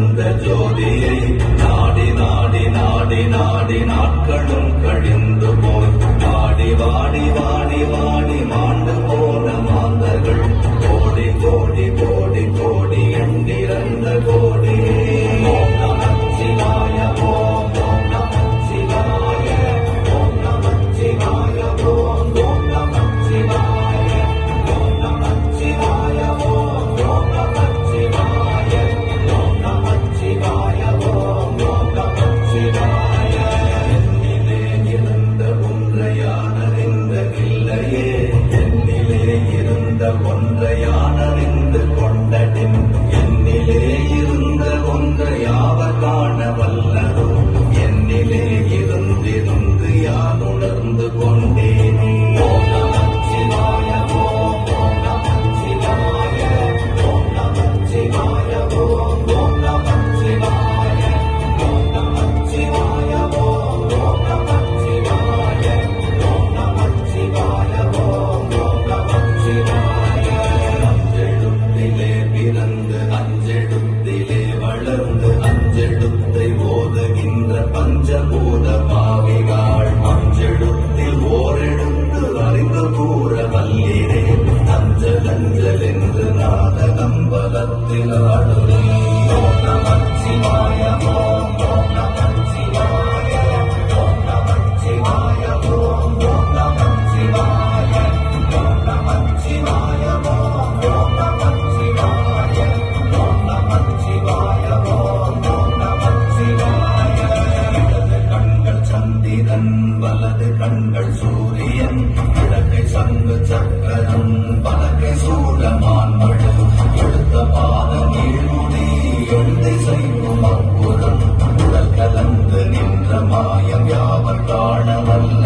எழுந்த ஜோதியை நாடி நாடி நாடி நாடி நாட்களும் கழிந்து போய் வாடி வாடி வாடி வாடி மாண்டு போன மாந்தர்கள் கோடி கோடி கோடி கோடி எண்ணிறந்த கோடி. ஓம் நமச்சிவாய ஓம் ஓம் நமச்சிவாய ஓம் நமச்சிவாய ஓம் ஓம் நமச்சிவாய ஓம் நமச்சிவாய ஓம் ஓம் நமச்சிவாய ஓம் நமச்சிவாய ஓம் ஓம் நமச்சிவாய. என்னிலே இருந்த ஒன்றை யானறிந்ததில்லையே, என்னிலே இருந்த ஒன்றை யானறிந்து கொண்டடின், என்னிலே இருந்த ஒன்றை யாவர் காண வல்லதோ, என்னிலே இருந்திருந்து யான் உணர்ந்து கொண்டேனே. ஓம் நமச்சிவாய ஓம் ஓம் நமச்சிவாய ஓம் நமச்சிவாய ஓம் ஓம் நமச்சிவாய ஓம் நமச்சிவாய ஓம் ஓம் நமச்சிவாய ஓம் நமச்சிவாய ஓம் ஓம் நமச்சிவாய. அஞ்செழுத்திலே பிறந்து அஞ்செழுத்திலே வளர்ந்து அஞ்செழுத்தை ஓதுகின்ற பஞ்சபூத பாவிகாள் அஞ்செழுத்தில் ஓரெழுத்து அறிந்து கூற வல்லிரே. அஞ்சல் அஞ்சல் என்று நாதகம்பலத்தில் ஆடுவே. ஓம் நமச்சிவாய ஓம் ஓம் நமச்சிவாய ஓம் நமச்சிவாய ஓம் ஓம் நமச்சிவாய ஓம் நமச்சிவாய ஓம் ஓம் நமச்சிவாய ஓம் நமச்சிவாய ஓம் ஓம் நமச்சிவாய. இடது கண்கள் சந்திரன் வலது கண்கள் சூரியன், இடக்கை சங்கு சக்கரம் வலக்கை சூலமான் மழு, எடுத்த பாத நீழ்முடி எழுதை செய்யும் அப்புறம் உடல் கலந்து நின்ற மாயம் யாவர் காண வல்ல